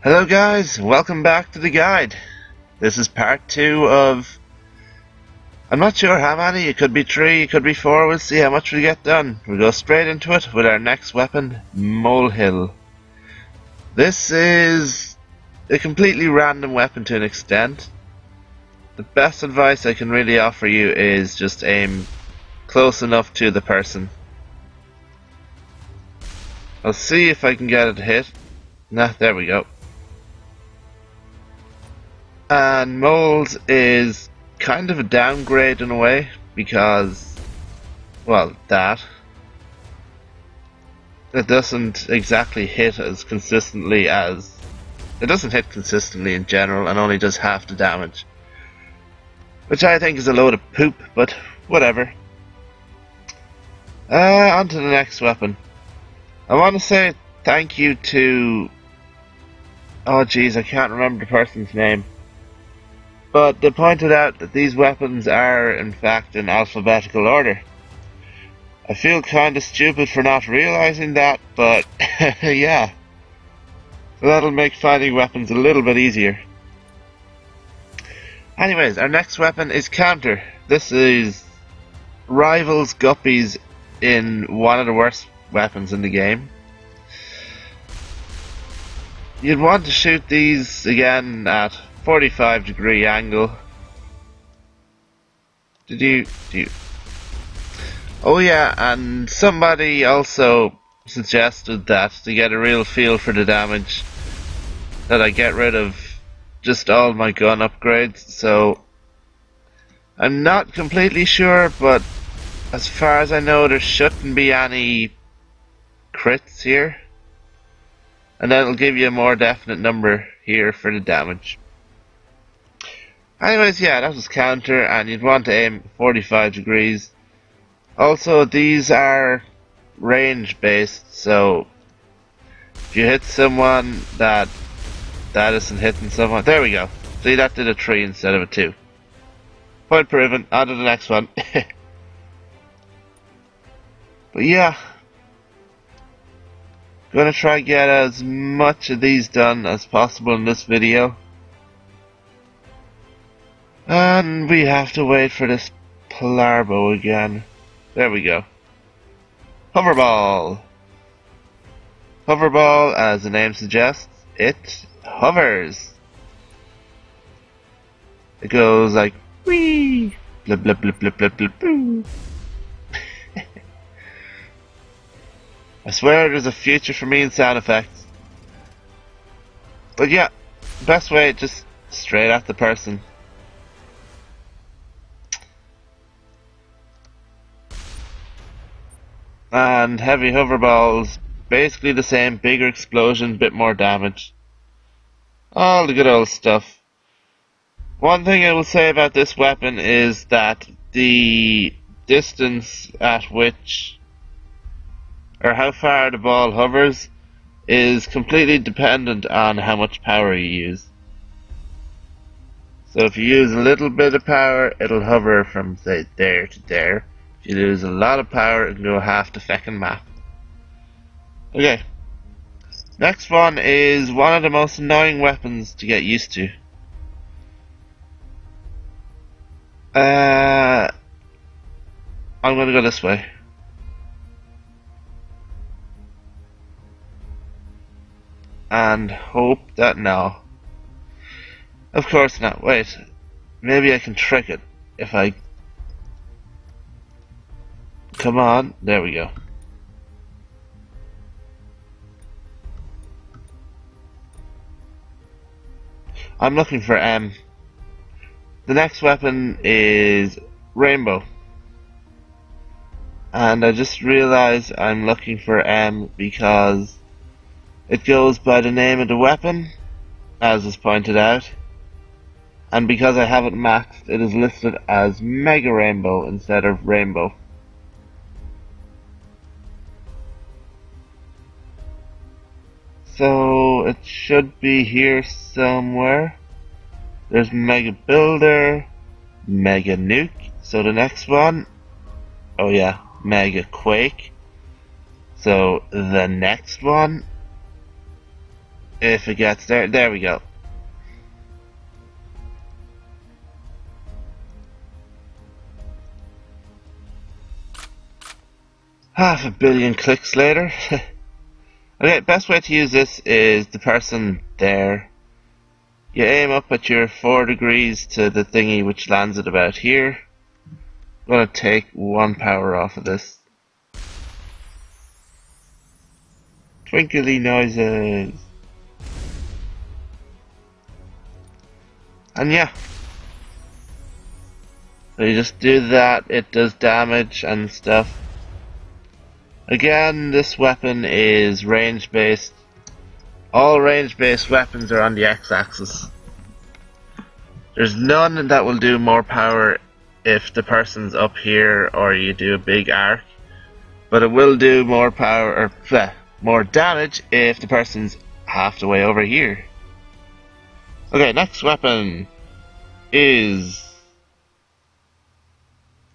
Hello guys, welcome back to the guide. This is part 2 of... I'm not sure how many, it could be 3, it could be 4, we'll see how much we get done. We'll go straight into it with our next weapon, Molehill. This is a completely random weapon to an extent. The best advice I can really offer you is just aim close enough to the person. I'll see if I can get it to hit. Nah, there we go. And Moles is kind of a downgrade in a way, because, well, it doesn't exactly hit as consistently as... It doesn't hit consistently in general and only does half the damage. Which I think is a load of poop, but whatever. On to the next weapon. I want to say thank you to... Oh jeez, I can't remember the person's name. But they pointed out that these weapons are, in fact, in alphabetical order. I feel kinda stupid for not realizing that, but yeah. So that'll make finding weapons a little bit easier. Anyways, our next weapon is Counter. This is rivals Guppies in one of the worst weapons in the game. You'd want to shoot these again at 45-degree angle. Oh yeah, and somebody also suggested that to get a real feel for the damage that I get rid of just all my gun upgrades, so I'm not completely sure, but as far as I know there shouldn't be any crits here, and that'll give you a more definite number here for the damage. Anyways, yeah, that was Counter, and you'd want to aim 45 degrees. Also, these are range based, so if you hit someone that isn't hitting someone, there we go. See, that did a 3 instead of a 2. Point proven. On to the next one. But yeah, gonna try and get as much of these done as possible in this video. And we have to wait for this Polarbo again. There we go. Hoverball. Hoverball, as the name suggests, it hovers. It goes like wee, blip blip blip blip blip blip boo. I swear there's a future for me in sound effects. But yeah, best way, just straight at the person. And heavy hoverballs, basically the same, bigger explosion, bit more damage. All the good old stuff. One thing I will say about this weapon is that the distance at which, or how far the ball hovers, is completely dependent on how much power you use. So if you use a little bit of power, it'll hover from, say, there to there. If you lose a lot of power, it can go half the feckin' map. Okay. Next one is one of the most annoying weapons to get used to. I'm gonna go this way. And hope that no. Of course not. Wait. Maybe I can trick it if I... Come on, there we go. I'm looking for M. The next weapon is Rainbow. And I just realized I'm looking for M because it goes by the name of the weapon, as is pointed out. And because I have it maxed, it is listed as Mega Rainbow instead of Rainbow. So it should be here somewhere. There's Mega Builder, Mega Nuke. So the next one, oh yeah, Mega-Quake. So the next one If it gets there. There we go. Half a billion clicks later. Okay, best way to use this is the person there. You aim up at your 4 degrees to the thingy which lands at about here. I'm going to take 1 power off of this. Twinkly noises. And yeah. So you just do that, it does damage and stuff. Again, this weapon is range based. All range based weapons are on the x-axis. There's none that will do more power if the person's up here or you do a big arc. But it will do more power, or more damage if the person's half the way over here. Okay, next weapon is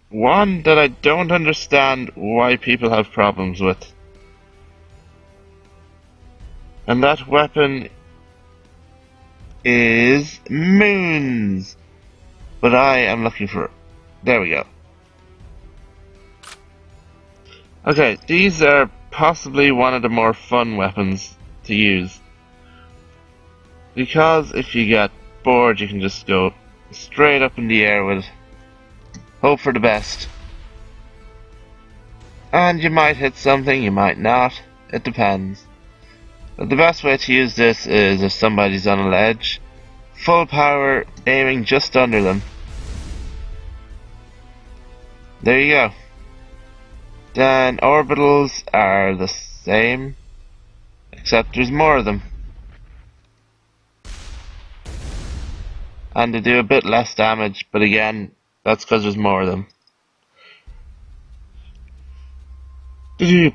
one that I don't understand why people have problems with. And that weapon is moons. But I am looking for... There we go. Okay, these are possibly one of the more fun weapons to use. Because if you get bored, you can just go straight up in the air with it. Hope for the best. And you might hit something, you might not. It depends. But the best way to use this is if somebody's on a ledge. Full power, aiming just under them. There you go. Then orbitals are the same, except there's more of them. And they do a bit less damage, but again, that's because there's more of them. Yeah.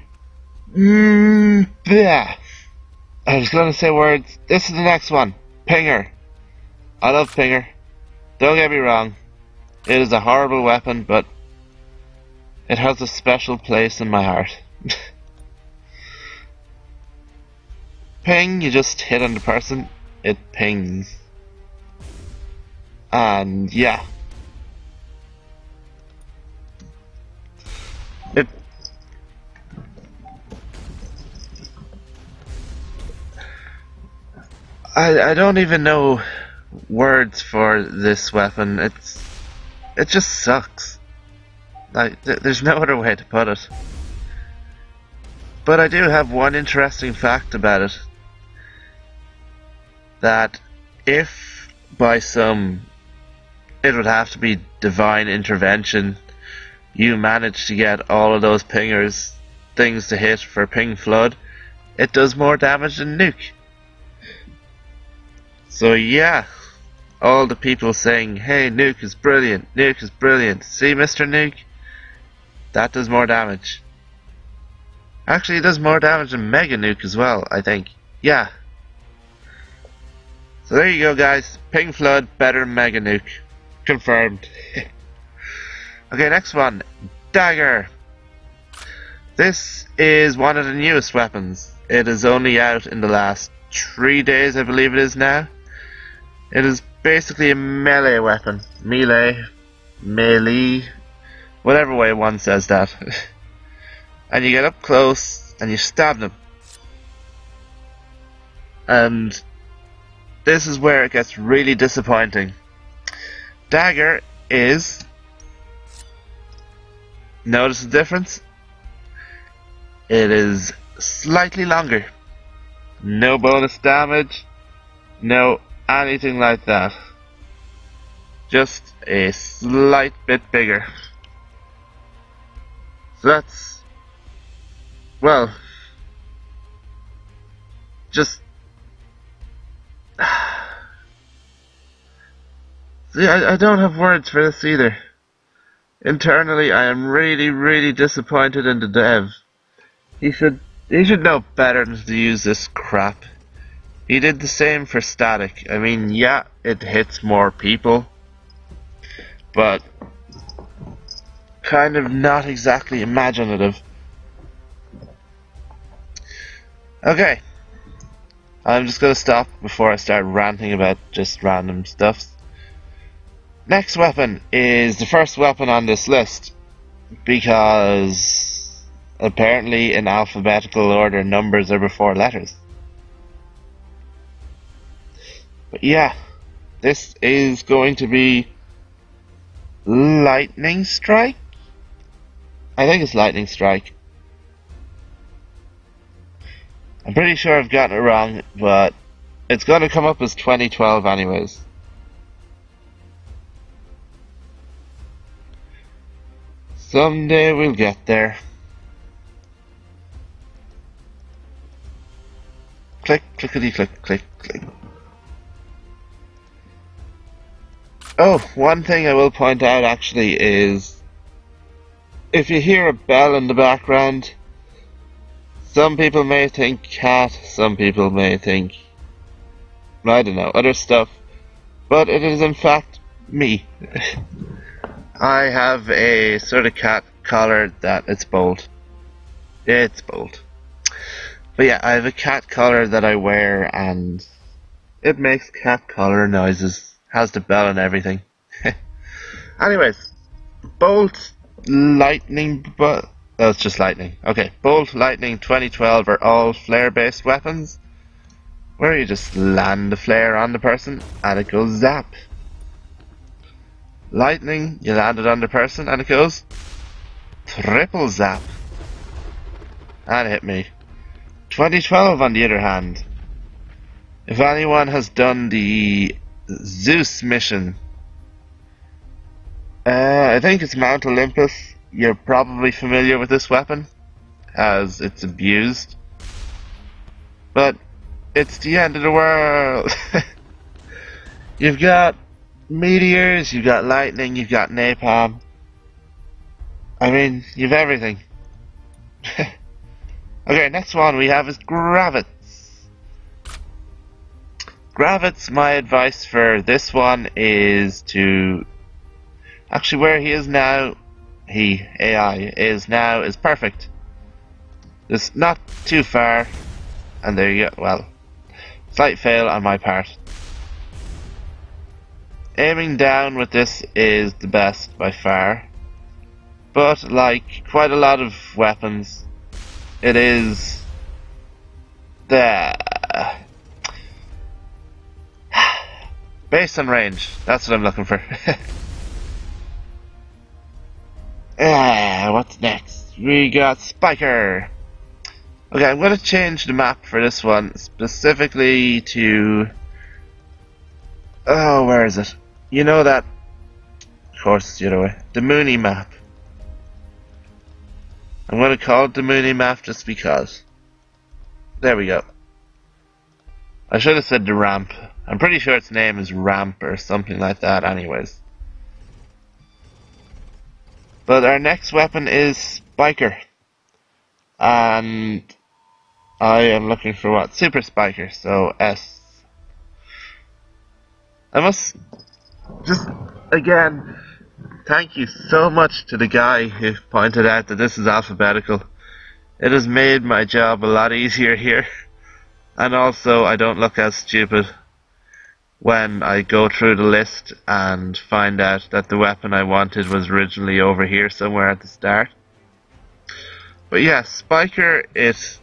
I was going to say words. This is the next one. Pinger. I love Pinger. Don't get me wrong. It is a horrible weapon, but it has a special place in my heart. Ping, you just hit on the person, it pings. And yeah. I don't even know words for this weapon. It just sucks. Like, there's no other way to put it. But I do have one interesting fact about it. That if by some, it would have to be divine intervention, you manage to get all of those pingers things to hit for ping flood, it does more damage than nuke. So yeah, all the people saying, hey, nuke is brilliant, see Mr. Nuke? That does more damage. Actually, it does more damage than Mega Nuke as well, I think. Yeah. So there you go, guys. Ping Flood, better than Mega Nuke. Confirmed. Okay, next one. Dagger. This is one of the newest weapons. It is only out in the last 3 days, I believe it is now. It is basically a melee weapon. Melee. Whatever way one says that. And you get up close and you stab them. And this is where it gets really disappointing. Dagger is... Notice the difference? It is slightly longer. No bonus damage. No anything like that. Just a slight bit bigger. So that's, well, just, see, I don't have words for this either. Internally, I am really disappointed in the dev. He should know better than to use this crap. He did the same for static. I mean, yeah, it hits more people, but kind of not exactly imaginative. Okay. I'm just gonna stop before I start ranting about just random stuff. Next weapon is the first weapon on this list, because apparently in alphabetical order numbers are before letters. But yeah, this is going to be Lightning Strike? I think it's Lightning Strike. I'm pretty sure I've gotten it wrong, but it's going to come up as 2012 anyways. Someday we'll get there. Click, clickety, click, click, click. Oh, one thing I will point out actually is, if you hear a bell in the background, some people may think cat, some people may think, I don't know, other stuff, but it is in fact me. I have a sort of cat collar that it's bold. It's bold. But yeah, I have a cat collar that I wear and it makes cat collar noises. Has the bell and everything. Anyways, Bolt, Lightning, but it's just Lightning. Okay, Bolt, Lightning, 2012 are all flare-based weapons, where you just land the flare on the person and it goes zap. Lightning, you land it on the person and it goes triple zap. And it hit me. 2012 on the other hand, if anyone has done the Zeus mission, I think it's Mount Olympus, you're probably familiar with this weapon as it's abused, but it's the end of the world. You've got meteors, you've got lightning, you've got napalm. I mean, you've everything. Okay, next one we have is Gravits. Gravits, my advice for this one is to... Actually, where he is now, AI, is now, is perfect. It's not too far, and there you go. Well, slight fail on my part. Aiming down with this is the best by far, but like quite a lot of weapons, it is the based on range. That's what I'm looking for. What's next? We got Spiker. Okay, I'm going to change the map for this one specifically to... Oh, where is it? You know that... Of course it's the other way. The Mooney map. I'm going to call it the Mooney map just because. There we go. I should have said the ramp. I'm pretty sure its name is Ramp or something like that anyways. But our next weapon is Spiker. And I am looking for what? Super Spiker, so S. I must just, again, thank you so much to the guy who pointed out that this is alphabetical. It has made my job a lot easier here. And also, I don't look as stupid when I go through the list and find out that the weapon I wanted was originally over here somewhere at the start. But yeah, Spiker, it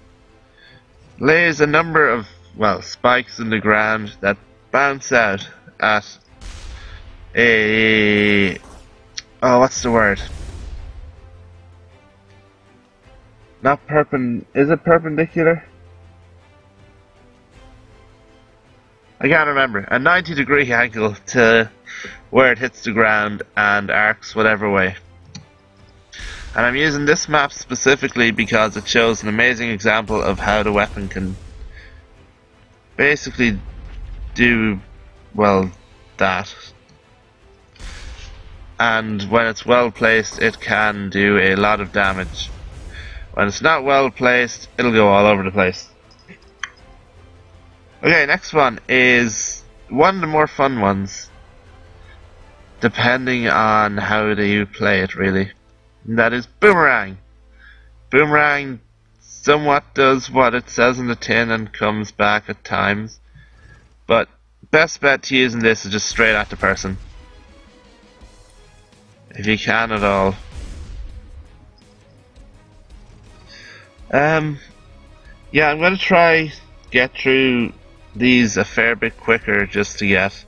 lays a number of, well, spikes in the ground that bounce out at a... Oh, what's the word? Not is it perpendicular? I can't remember. A 90-degree angle to where it hits the ground and arcs whatever way. And I'm using this map specifically because it shows an amazing example of how the weapon can basically do, well, that. And when it's well placed, it can do a lot of damage. When it's not well placed, it'll go all over the place. Okay, next one is one of the more fun ones, depending on how you play it, really. And that is Boomerang. Boomerang somewhat does what it says in the tin and comes back at times. But best bet to using this is just straight at the person, if you can at all. Yeah, I'm gonna try get through these a fair bit quicker just to get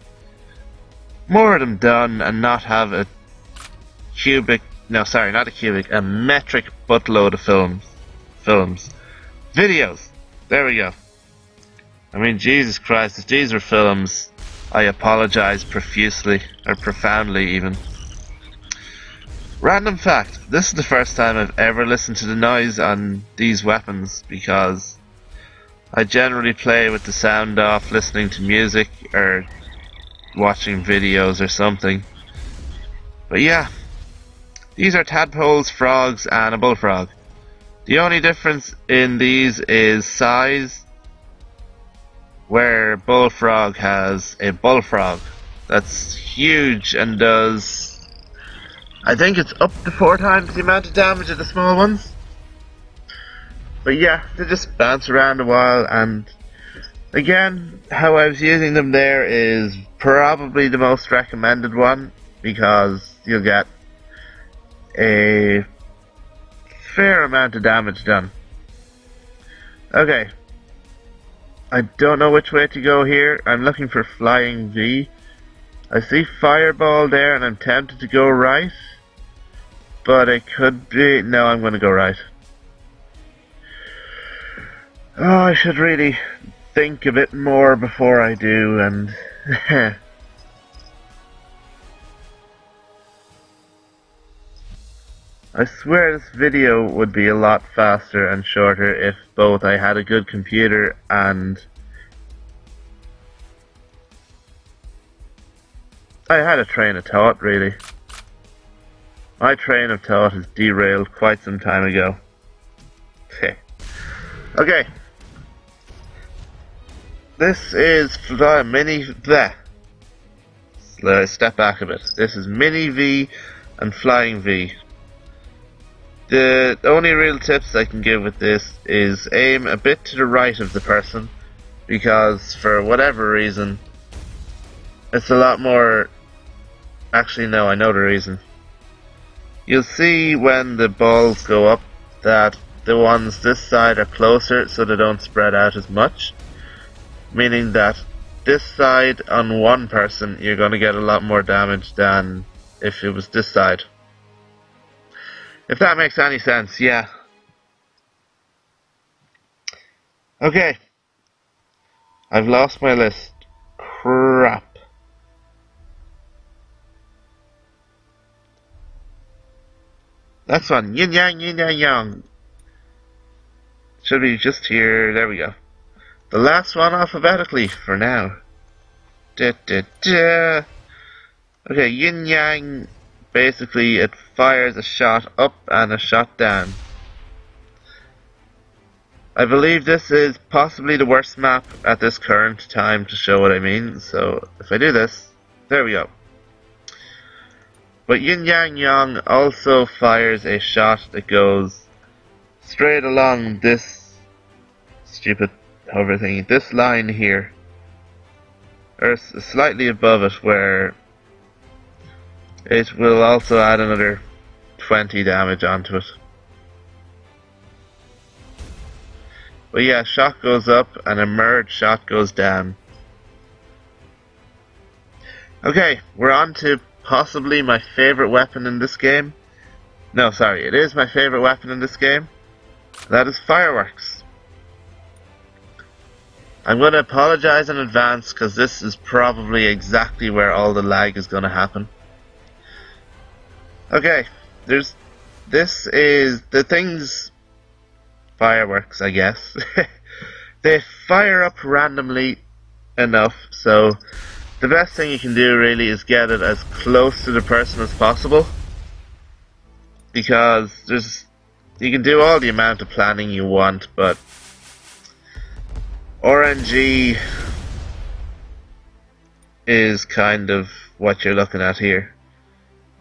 more of them done and not have a a metric buttload of videos. There we go. I mean, Jesus Christ, if these were films, I apologize profusely, or profoundly even. Random fact, this is the first time I've ever listened to the noise on these weapons, because I generally play with the sound off, listening to music, or watching videos or something. But yeah, these are tadpoles, frogs, and a bullfrog. The only difference in these is size, where bullfrog has a bullfrog that's huge and does, I think it's up to 4 times the amount of damage of the small ones. But yeah, they just bounce around a while, and again, how I was using them there is probably the most recommended one, because you'll get a fair amount of damage done. Okay, I don't know which way to go here. I'm looking for Flying V. I see Fireball there and I'm tempted to go right, but it could be... no, I'm going to go right. Oh, I should really think a bit more before I do, and... I swear this video would be a lot faster and shorter if both I had a good computer and I had a train of thought, really. My train of thought is derailed quite some time ago. Okay. This is Mini V. Let's step back a bit. This is Mini V and Flying V. The only real tips I can give with this is aim a bit to the right of the person, because for whatever reason it's a lot more... actually no, I know the reason. You'll see when the balls go up that the ones this side are closer so they don't spread out as much, meaning that this side on one person you're going to get a lot more damage than if it was this side. If that makes any sense, yeah. Okay. I've lost my list. Crap. Next one. Yin Yang, Yin Yang Yang. Should be just here. There we go. The last one alphabetically for now. Da, da, da. Okay, Yin Yang. Basically, it fires a shot up and a shot down. I believe this is possibly the worst map at this current time to show what I mean, so if I do this, there we go. But Yin Yang Yang also fires a shot that goes straight along this stupid hover thingy, this line here, or slightly above it, where it will also add another 20 damage onto it. But yeah, shot goes up and a merge shot goes down. Okay, we're on to possibly my favorite weapon in this game. No, sorry, it is my favorite weapon in this game. That is fireworks. I'm going to apologize in advance because this is probably exactly where all the lag is going to happen. Okay, this is the things, fireworks, I guess. They fire up randomly enough, so the best thing you can do really is get it as close to the person as possible, because you can do all the amount of planning you want, but RNG is kind of what you're looking at here.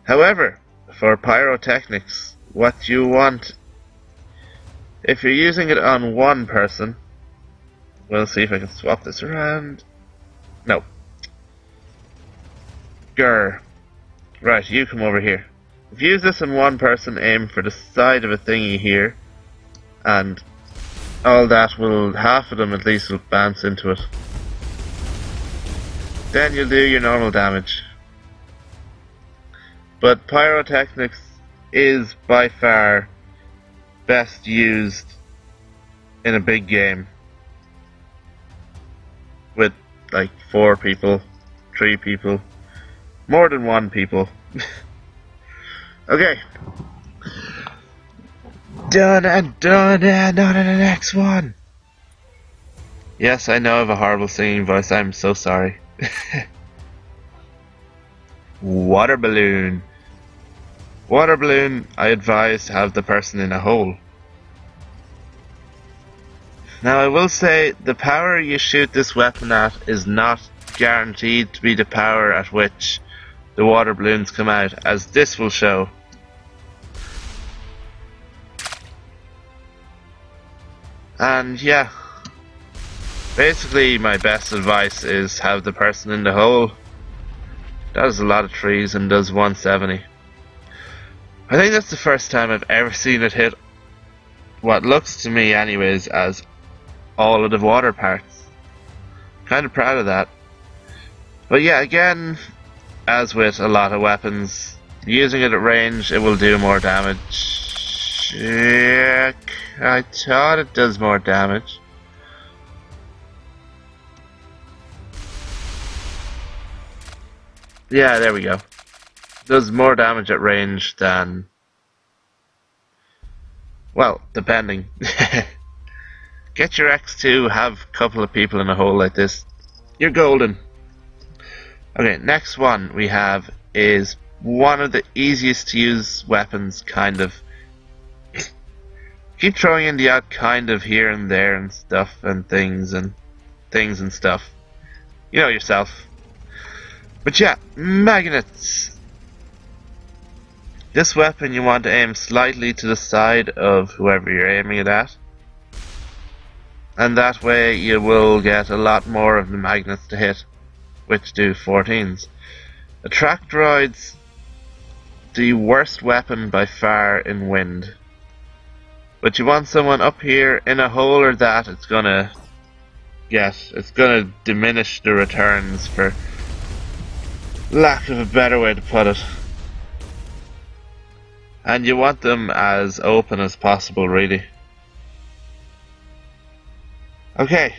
However, for pyrotechnics, what you want If you're using it on one person, we'll see if I can swap this around. No. Grr. Right, you come over here. If you use this on one person, aim for the side of a thingy here, and all that will, half of them at least will bounce into it. Then you'll do your normal damage. But pyrotechnics is by far best used in a big game with like 4 people, 3 people, more than 1 people. Okay. Done and on to the next one. Yes, I know I have a horrible singing voice, I'm so sorry. Water balloon. Water balloon, I advise to have the person in a hole. Now I will say, the power you shoot this weapon at is not guaranteed to be the power at which the water balloons come out, as this will show. And yeah, basically my best advice is have the person in the hole. Does a lot of trees and does 170. I think that's the first time I've ever seen it hit what looks to me anyways as all of the water parts. Kind of proud of that. But yeah, again, as with a lot of weapons, using it at range it will do more damage. Check. I thought it does more damage. Yeah, there we go. Does more damage at range than, well, depending. Get your X2, have a couple of people in a hole like this. You're golden. Okay, next one we have is one of the easiest to use weapons, kind of. Keep throwing in the odd kind of here and there and stuff and things and stuff. You know yourself. But yeah, magnets. This weapon you want to aim slightly to the side of whoever you're aiming it at. And that way you will get a lot more of the magnets to hit, which do 14s. Attract droids, the worst weapon by far in wind. But you want someone up here in a hole or that, it's gonna diminish the returns, for lack of a better way to put it. And you want them as open as possible, really. Okay.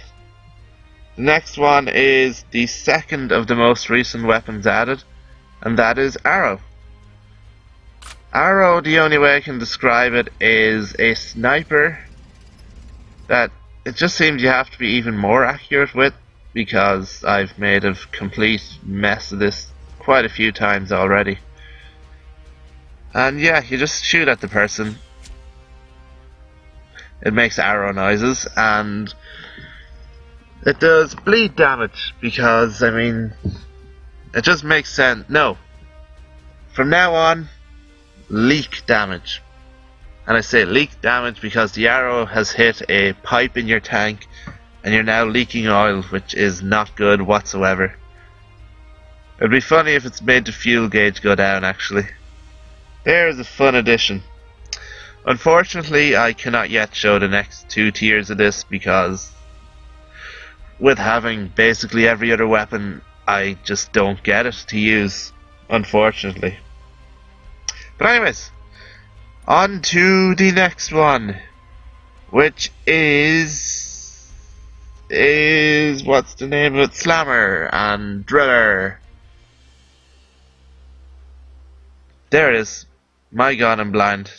The next one is the second of the most recent weapons added, and that is arrow. Arrow, the only way I can describe it, is a sniper that it just seems you have to be even more accurate with, because I've made a complete mess of this quite a few times already. And yeah, you just shoot at the person. It makes arrow noises, and it does bleed damage, because, I mean, it just makes sense. No. From now on, leak damage. And I say leak damage because the arrow has hit a pipe in your tank and you're now leaking oil, which is not good whatsoever. It'd be funny if it's made the fuel gauge go down, actually. There's a fun addition. Unfortunately, I cannot yet show the next 2 tiers of this, because with having basically every other weapon, I just don't get it to use, unfortunately. But anyways, on to the next one, which is what's the name of it? Slammer and Driller. There it is. My god, I'm blind.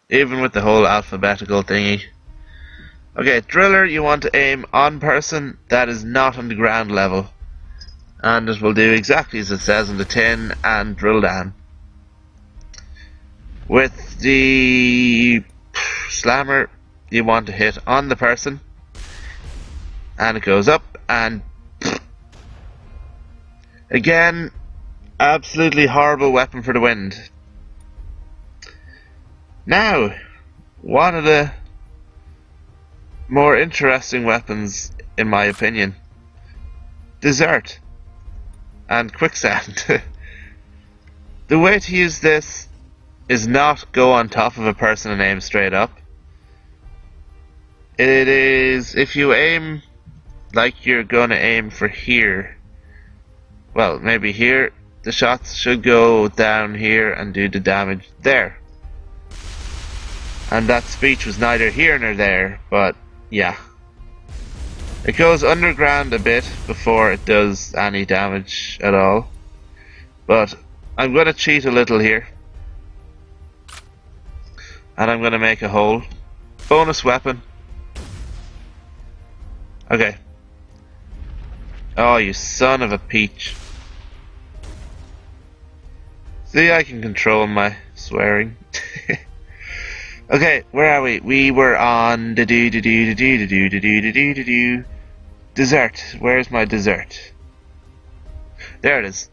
Even with the whole alphabetical thingy. Okay, Driller, you want to aim on person that is not on the ground level. And it will do exactly as it says on the tin and drill down. With the Slammer, you want to hit on the person. And it goes up and... Again, absolutely horrible weapon for the wind. Now, one of the more interesting weapons, in my opinion. Desert and quicksand. The way to use this is not go on top of a person and aim straight up. It is, if you aim like you're gonna aim for here, well, maybe here, the shots should go down here and do the damage there. And that speech was neither here nor there, but yeah. It goes underground a bit before it does any damage at all. But I'm gonna cheat a little here. And I'm gonna make a hole. Bonus weapon. Okay. Oh, you son of a peach. See, I can control my swearing. Okay, where are we? We were on dessert. Where's my dessert? There it is.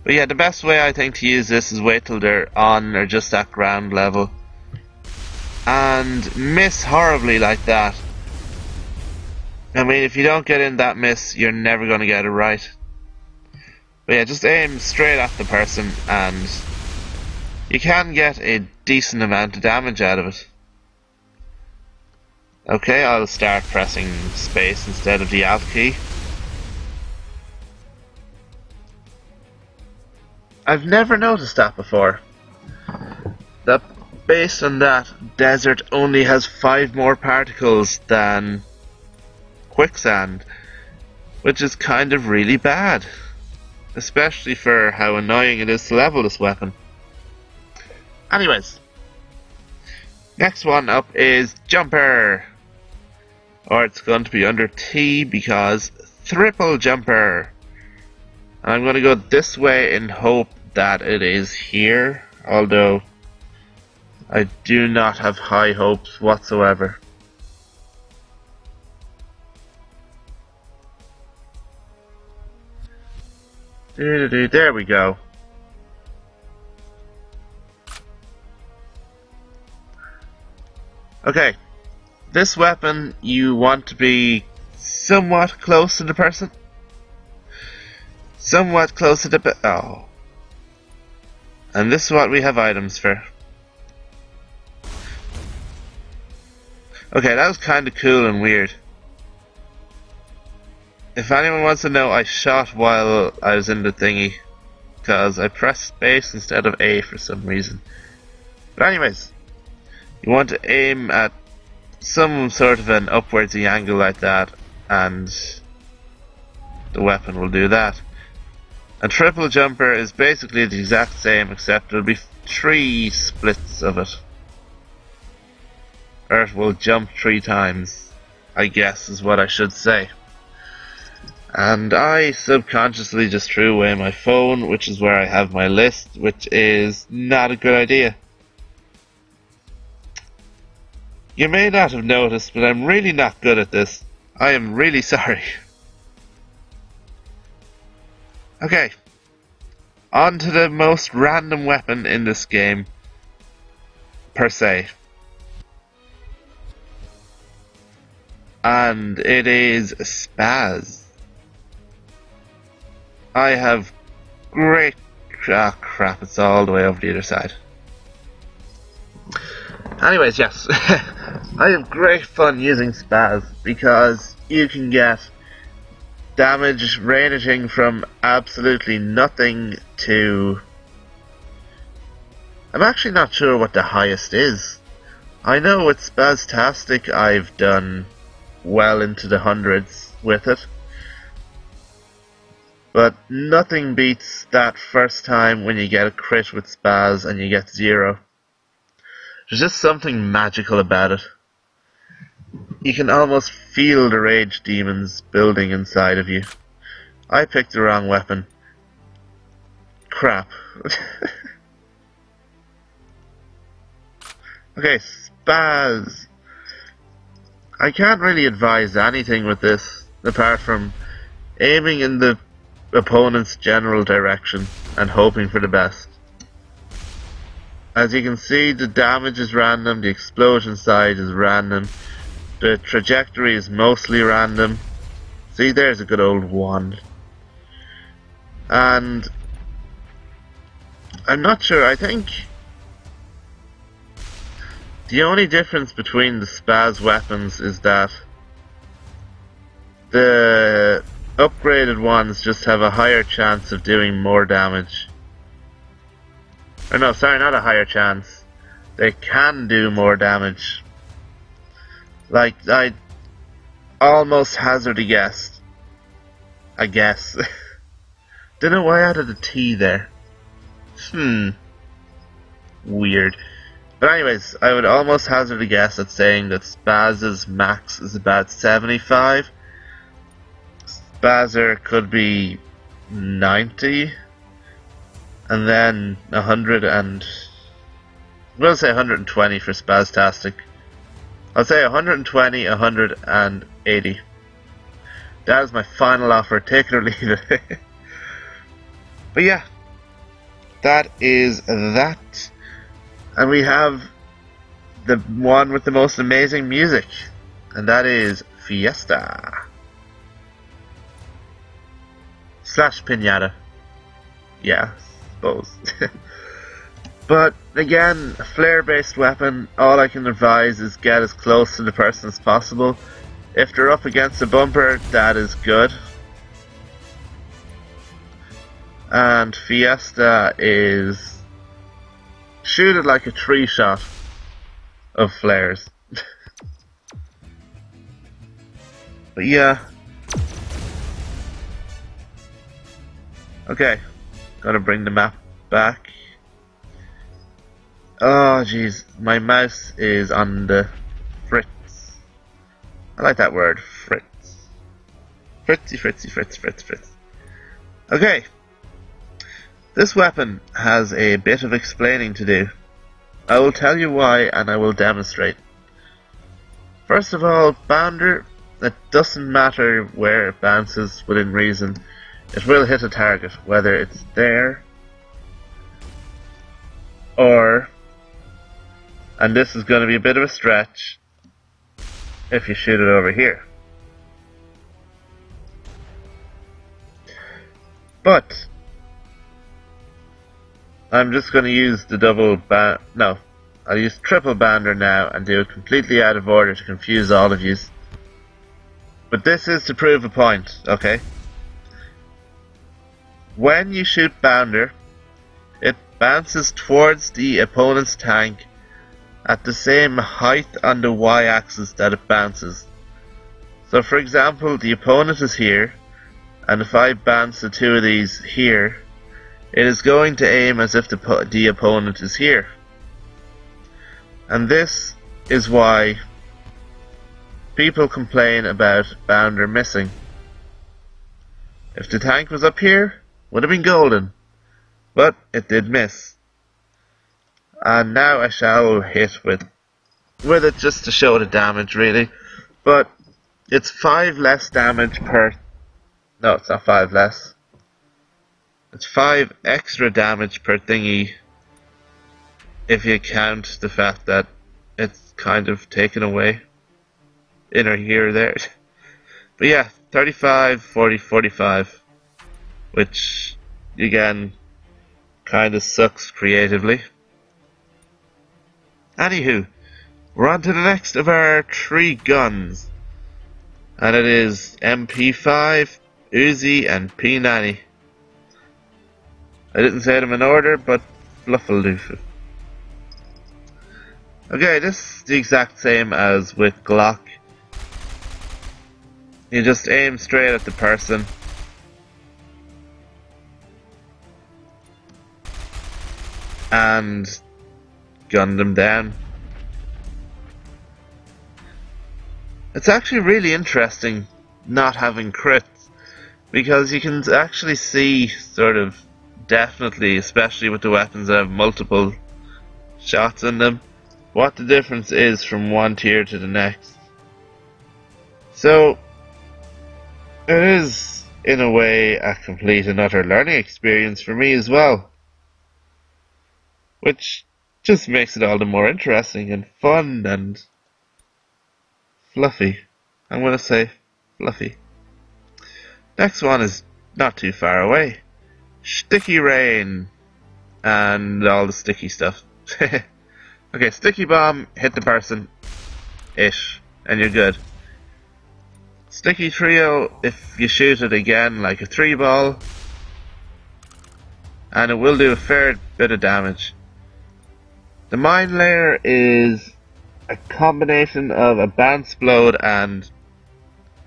But yeah, the best way I think to use this is wait till they're on or just at ground level and miss horribly like that. I mean, if you don't get in that miss, you're never going to get it right. But yeah, just aim straight at the person and you can get a decent amount of damage out of it. Okay, I'll start pressing space instead of the Alt key. I've never noticed that before. That based on that, desert only has 5 more particles than quicksand, which is kind of really bad, especially for how annoying it is to level this weapon. Anyways, next one up is jumper, or it's going to be under T because triple jumper. And I'm going to go this way in hope that it is here, although I do not have high hopes whatsoever. There we go. Okay, this weapon you want to be somewhat close to the person. Somewhat close to the oh. And this is what we have items for. Okay, that was kind of cool and weird. If anyone wants to know, I shot while I was in the thingy, because I pressed space instead of A for some reason. But anyways, you want to aim at some sort of an upwardsy angle like that, and the weapon will do that. And triple jumper is basically the exact same, except there'll be 3 splits of it. Or it will jump 3 times, I guess is what I should say. And I subconsciously just threw away my phone, which is where I have my list, which is not a good idea. You may not have noticed, but I'm really not good at this. I am really sorry. Okay. On to the most random weapon in this game, per se. And it is Spaz. I have great... ah, crap, it's all the way over the other side. Anyways, yes. I have great fun using Spaz because you can get damage ranging from absolutely nothing to... I'm actually not sure what the highest is. I know with Spaztastic I've done well into the hundreds with it. But nothing beats that first time when you get a crit with Spaz and you get 0. There's just something magical about it. You can almost feel the rage demons building inside of you. I picked the wrong weapon. Crap. Okay, Spaz. I can't really advise anything with this, apart from aiming in the opponent's general direction and hoping for the best. As you can see, the damage is random, the explosion side is random, the trajectory is mostly random. See, there's a good old wand. And I'm not sure, I think the only difference between the spaz weapons is that the upgraded ones just have a higher chance of doing more damage. Or no, sorry, not a higher chance. They can do more damage. Like, I almost hazard a guess. I guess. Don't know why I added a T there. Weird. But anyways, I would almost hazard a guess at saying that Spaz's max is about 75. Spazzer could be 90. And then 100 and... we'll say 120 for Spaztastic. I'll say 120, 180. That is my final offer, take it or leave it. But yeah, that is that. And we have the one with the most amazing music, and that is Fiesta. / Pinata. Yeah, I suppose. But again, a flare-based weapon, all I can advise is get as close to the person as possible. If they're up against a bumper, that is good. And Fiesta is shoot it like a 3-shot of flares. But yeah. Okay, gotta bring the map back. Oh jeez, my mouse is on the fritz. I like that word, fritz. Fritzy, fritzy, fritz, fritz, fritz. Okay. This weapon has a bit of explaining to do. I will tell you why and I will demonstrate. First of all, bounder, it doesn't matter where it bounces within reason. It will hit a target, whether it's there or, and this is going to be a bit of a stretch, if you shoot it over here. But I'm just going to use the I'll use triple bounder now and do it completely out of order to confuse all of you. But this is to prove a point, okay? When you shoot bounder, it bounces towards the opponent's tank at the same height on the y-axis that it bounces. So for example, the opponent is here, and if I bounce the two of these here, it is going to aim as if the opponent is here. And this is why people complain about bounder missing. If the tank was up here, would have been golden, but it did miss. And now I shall hit with it just to show the damage really. But it's 5 less damage per... no, it's not 5 less. It's 5 extra damage per thingy if you count the fact that it's kind of taken away in or here or there. But yeah, 35, 40, 45. Which, again, kind of sucks creatively. Anywho, we're on to the next of our 3 guns. And it is MP5, Uzi, and P90. I didn't say them in order, but fluffaloof. Okay, this is the exact same as with Glock. You just aim straight at the person. And gun them down. It's actually really interesting not having crits, because you can actually see sort of definitely, especially with the weapons that have multiple shots in them, what the difference is from one tier to the next. So it is in a way a complete and utter learning experience for me as well. Which Just makes it all the more interesting and fun and fluffy. I'm going to say fluffy. Next one is not too far away. Sticky Rain and all the sticky stuff. Okay, Sticky Bomb, hit the person, ish, and you're good. Sticky Trio, if you shoot it again like a 3-ball, and it will do a fair bit of damage. The Mine Layer is a combination of a Bounce Blow and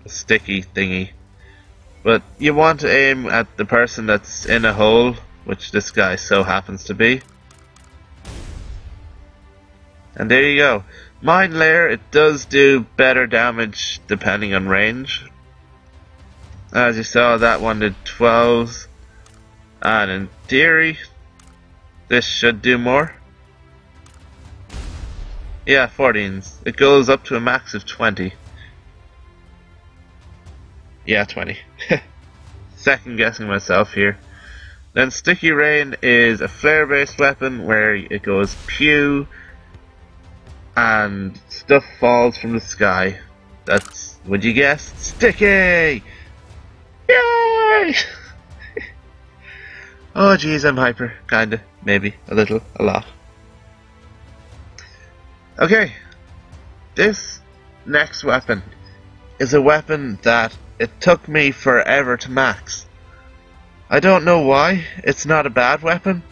a sticky thingy. But you want to aim at the person that's in a hole, which this guy so happens to be. And there you go. Mine Layer, it does do better damage depending on range. As you saw, that one did 12s. And in theory, this should do more. Yeah, 14s. It goes up to a max of 20. Yeah, 20. Second guessing myself here. Then Sticky Rain is a flare based weapon where it goes pew and stuff falls from the sky. That's, would you guess? Sticky! Yay! Oh geez, I'm hyper. Kinda. Maybe. A little. A lot. Okay. This next weapon is a weapon that it took me forever to max. I don't know why. It's not a bad weapon.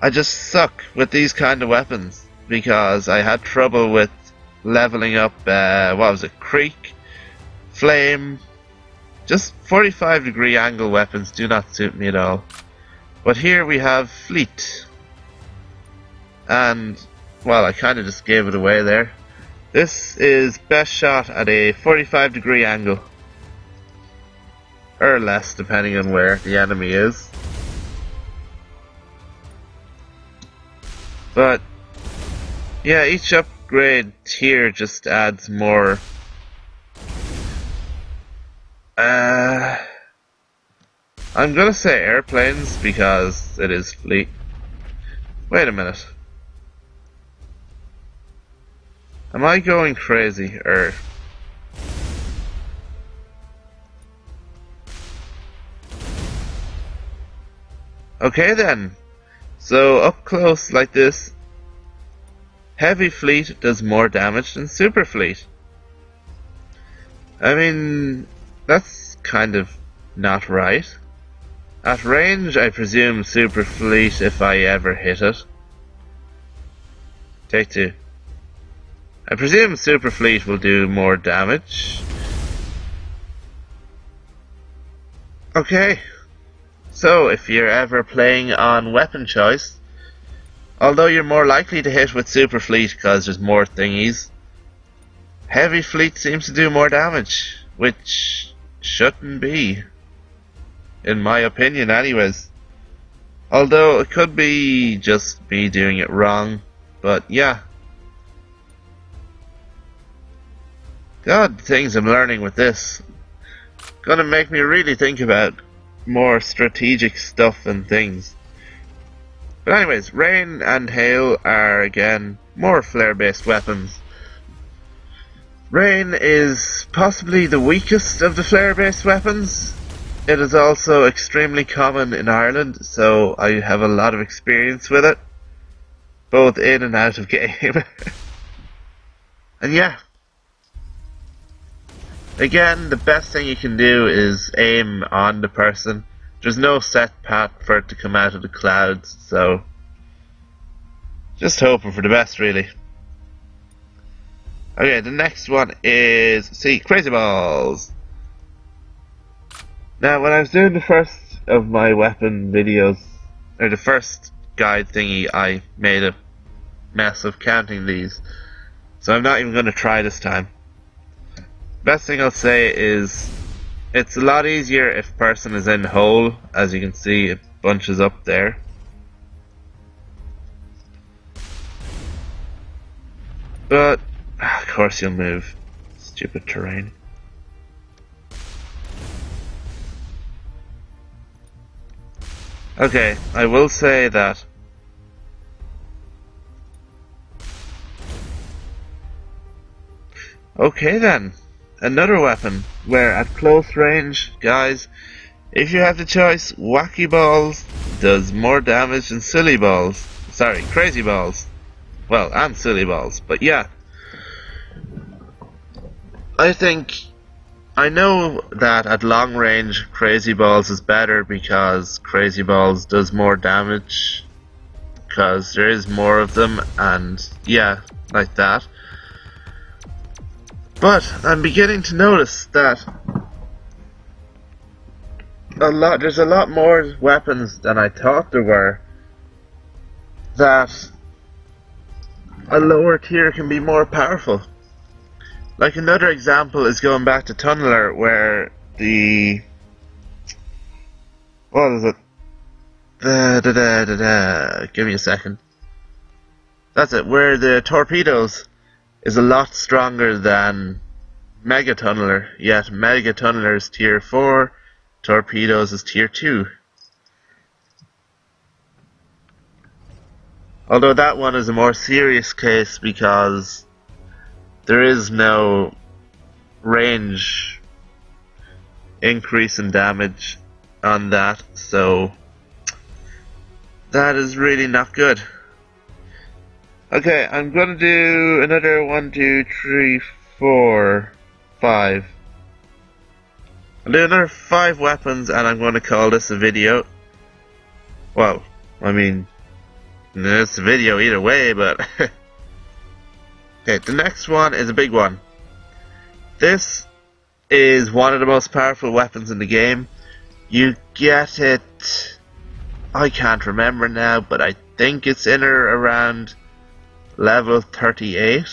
I just suck with these kind of weapons because I had trouble with leveling up, what was it, Creek, Flame. Just 45-degree angle weapons do not suit me at all. But here we have Fleet. And, well, I kind of just gave it away there. This is best shot at a 45-degree angle. Or less, depending on where the enemy is. But, yeah, each upgrade tier just adds more. I'm gonna say airplanes because it is Fleet. Wait a minute. Am I going crazy, or... Okay then. So up close like this, Heavy Fleet does more damage than Super Fleet. I mean, that's kind of not right. At range, I presume Super Fleet if I ever hit it. Take two. I presume Super Fleet will do more damage. Okay. So, if you're ever playing on weapon choice, although you're more likely to hit with Super Fleet because there's more thingies, Heavy Fleet seems to do more damage, which shouldn't be, in my opinion anyways. Although it could be just me doing it wrong, but yeah. God, the things I'm learning with this. Gonna make me really think about more strategic stuff and things. But anyways, Rain and Hail are again more flare based weapons. Rain is possibly the weakest of the flare based weapons. It is also extremely common in Ireland, so I have a lot of experience with it, both in and out of game. And yeah, again, the best thing you can do is aim on the person. There's no set path for it to come out of the clouds, so just hoping for the best, really. Okay, the next one is, Crazy Balls. Now, when I was doing the first of my weapon videos, or the first guide thingy, I made a mess of counting these, so I'm not even going to try this time. Best thing I'll say is it's a lot easier if person is in hole. As you can see, it bunches up there. But of course you'll move. Stupid terrain. Okay, I will say that Okay then, another weapon where at close range, guys, if you have the choice, wacky balls does more damage than silly balls. Sorry, crazy balls. Well, and silly balls, but yeah. I know that at long range, crazy balls is better because crazy balls does more damage because there is more of them, and yeah, like that. But I'm beginning to notice that there's a lot more weapons than I thought there were that a lower tier can be more powerful. Like another example is going back to Tunneler, where the what is it? Give me a second. That's it. Where the torpedoes is a lot stronger than Mega Tunneler. Yet Mega Tunneler is tier 4, torpedoes is tier 2. Although that one is a more serious case because there is no range increase in damage on that, so that is really not good. Okay, I'm gonna do another 1, 2, 3, 4, 5. I'll do another 5 weapons and I'm gonna call this a video. Well, I mean, it's a video either way, but okay, the next one is a big one. This is one of the most powerful weapons in the game. You get it, I can't remember now, but I think it's in or around level 38.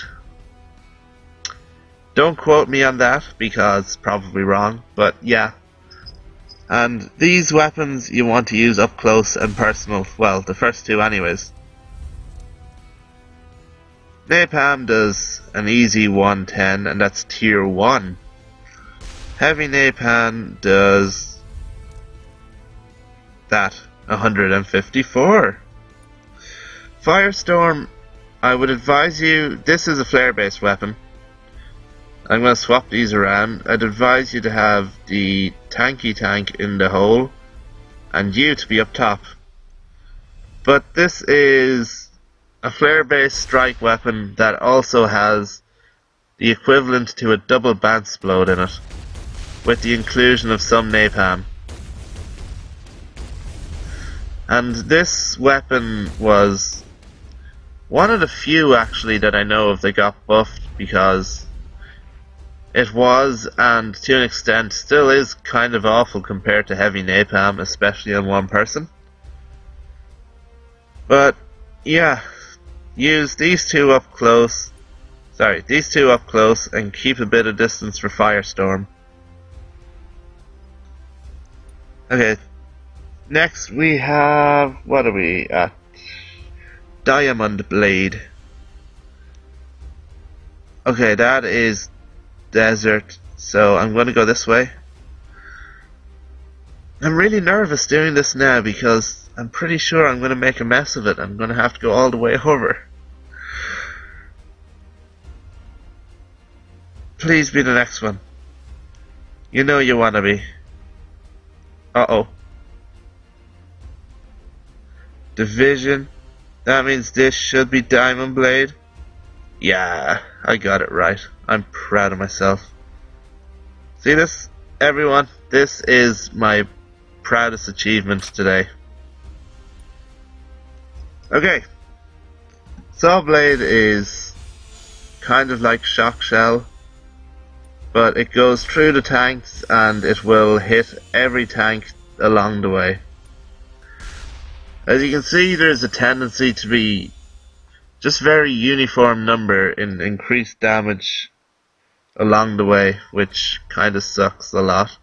Don't quote me on that because it's probably wrong, but yeah. And these weapons you want to use up close and personal. Well, the first two anyways. Napalm does an easy 110, and that's tier 1. Heavy Napalm does that 154. Firestorm, I would advise you, this is a flare based weapon. I'm going to swap these around. I'd advise you to have the tanky tank in the hole and you to be up top. But this is a flare based strike weapon that also has the equivalent to a double bounce explode in it, with the inclusion of some napalm. And this weapon was one of the few actually that I know of that got buffed, because it was, and to an extent still is, kind of awful compared to heavy napalm, especially on one person. But yeah, use these two up close. Sorry, these two up close and keep a bit of distance for Firestorm. Okay, next we have, what are we at? Diamond Blade. Okay, that is desert, so I'm going to go this way. I'm really nervous doing this now because I'm pretty sure I'm going to make a mess of it. I'm going to have to go all the way over. Please be the next one. You know you want to be. Uh-oh. Division. That means this should be Diamond Blade. Yeah, I got it right. I'm proud of myself. See this, everyone? This is my proudest achievement today. Okay. Saw Blade is kind of like Shock Shell, but it goes through the tanks and it will hit every tank along the way. As you can see, there's a tendency to be just very uniform number in increased damage along the way, which kind of sucks a lot.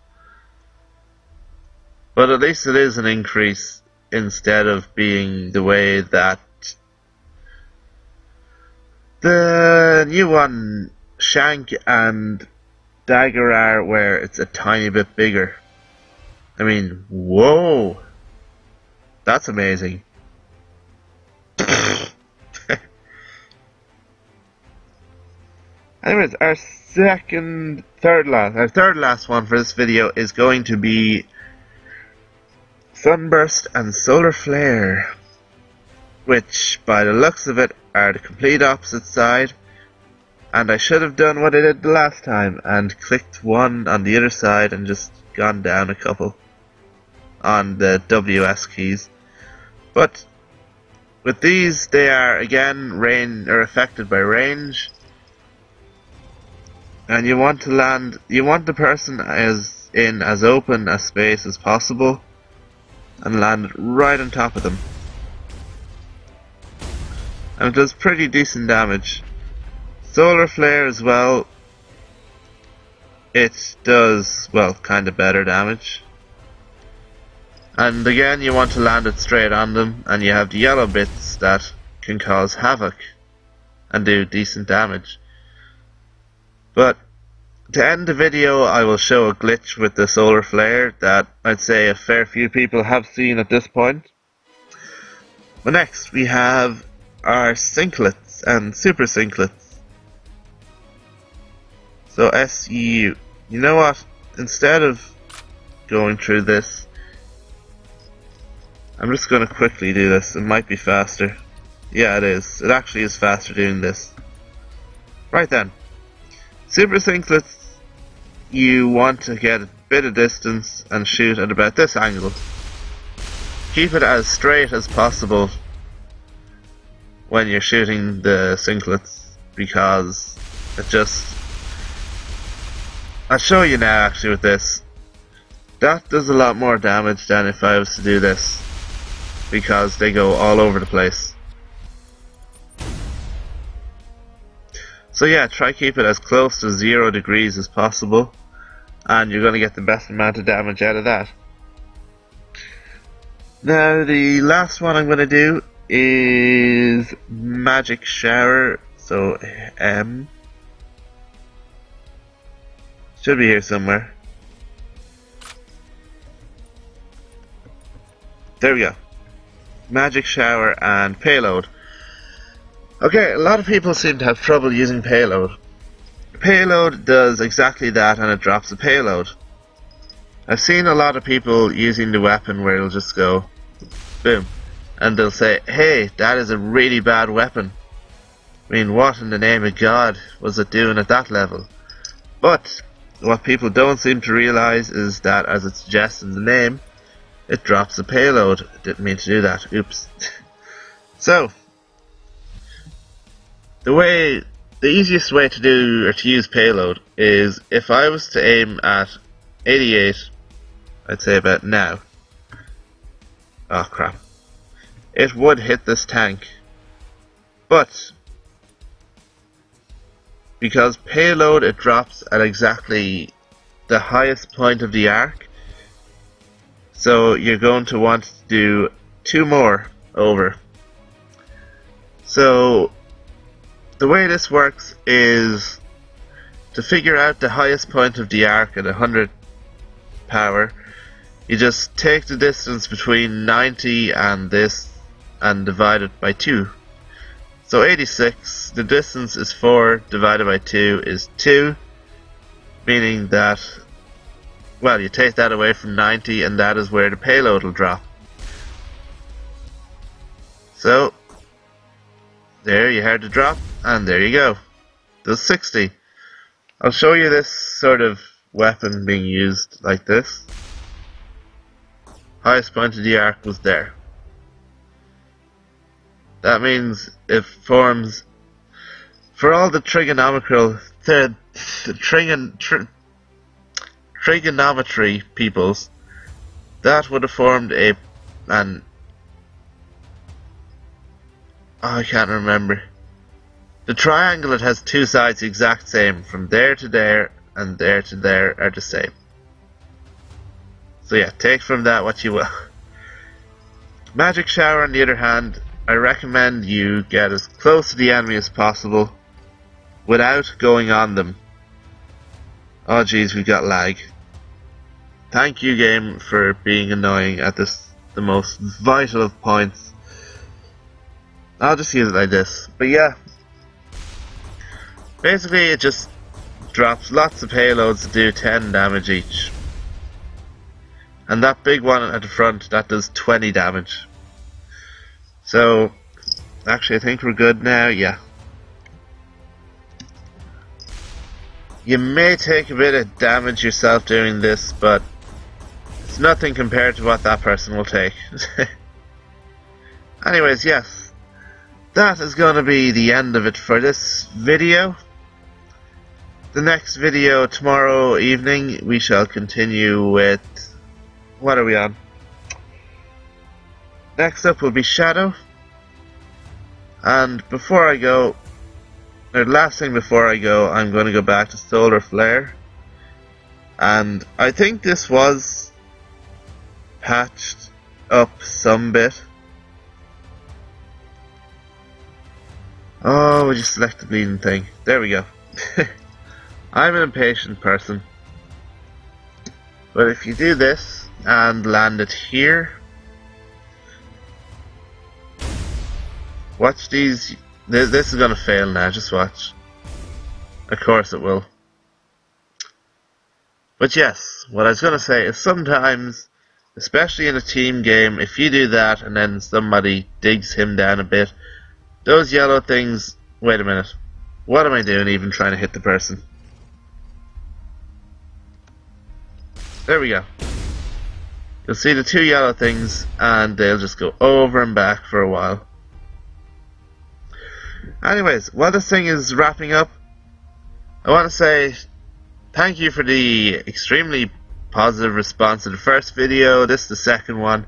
But at least it is an increase instead of being the way that the new one, Shank and Dagger, are, where it's a tiny bit bigger. I mean, whoa! That's amazing. Anyways, our third last one for this video is going to be Sunburst and Solar Flare, which by the looks of it are the complete opposite side, and I should have done what I did the last time and clicked one on the other side and just gone down a couple on the WS keys. But with these, they are again affected by range, and you want the person in as open a space as possible and land right on top of them. And it does pretty decent damage. Solar Flare as well, it does, well, kind of better damage. And again, you want to land it straight on them, and you have the yellow bits that can cause havoc and do decent damage. But to end the video, I will show a glitch with the Solar Flare that I'd say a fair few people have seen at this point. But next, we have our Sinklets and Super Sinklets. So SU. You know what? Instead of going through this, I'm just going to quickly do this. It might be faster. Yeah, it is. It actually is faster doing this. Right then. Super Sinklets, you want to get a bit of distance and shoot at about this angle. Keep it as straight as possible when you're shooting the Sinklets, because it just... I'll show you now actually with this. That does a lot more damage than if I was to do this, because they go all over the place. So yeah, try keep it as close to 0 degrees as possible, and you're going to get the best amount of damage out of that. Now the last one I'm going to do is Magic Shower, so M. Should be here somewhere. There we go. Magic Shower and Payload. Okay, a lot of people seem to have trouble using Payload. Payload does exactly that, and it drops a payload. I've seen a lot of people using the weapon where it'll just go boom, and they'll say, hey, that is a really bad weapon. I mean, what in the name of God was it doing at that level? But what people don't seem to realize is that, as it suggests in the name, it drops a payload. Didn't mean to do that. Oops. So, the easiest way to do or to use Payload is if I was to aim at 88, I'd say about now. Oh crap. It would hit this tank. But because Payload, it drops at exactly the highest point of the arc, so you're going to want to do 2 more over. So the way this works is to figure out the highest point of the arc at 100 power. You just take the distance between 90 and this and divide it by 2. So 86, the distance is 4 divided by 2 is 2, meaning that, well, you take that away from 90 and that is where the payload will drop. So there you heard the drop, and there you go. Does 60. I'll show you this sort of weapon being used like this. Highest point of the arc was there. That means it forms, for all the trigonometry peoples, that would have formed I can't remember. The triangle, it has 2 sides the exact same. From there to there and there to there are the same. So yeah, take from that what you will. Magic Shower, on the other hand, I recommend you get as close to the enemy as possible without going on them. Oh jeez, we got lag. Thank you, game, for being annoying at the most vital of points. I'll just use it like this. But yeah, Basically, it just drops lots of payloads to do 10 damage each. And that big one at the front, that does 20 damage. So, actually I think we're good now, yeah. You may take a bit of damage yourself doing this, but it's nothing compared to what that person will take. Anyways, yes. That is going to be the end of it for this video. The next video tomorrow evening, we shall continue with... What are we on? Next up will be Shadow. And before I go, or last thing before I go, I'm going to go back to Solar Flare. And I think this was patched up some bit. Oh, we just select the bleeding thing. There we go. I'm an impatient person. But if you do this and land it here, watch these. This is gonna fail now, just watch. Of course it will. But yes, what I was gonna say is sometimes, especially in a team game, if you do that and then somebody digs him down a bit, those yellow things... Wait a minute. What am I doing even trying to hit the person? There we go. You'll see the two yellow things and they'll just go over and back for a while. Anyways, while this thing is wrapping up, I want to say thank you for the extremely positive response to the first video. This is the second one.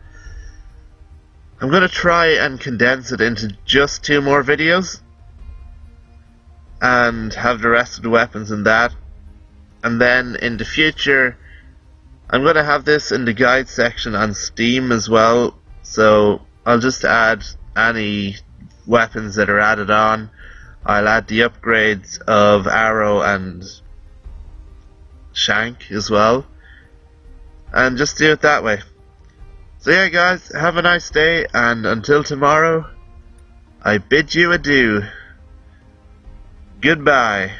I'm going to try and condense it into just 2 more videos and have the rest of the weapons in that. And then in the future, I'm going to have this in the guide section on Steam as well, so I'll just add any weapons that are added on. I'll add the upgrades of Arrow and Shank as well, and just do it that way. So yeah guys, have a nice day, and until tomorrow, I bid you adieu. Goodbye.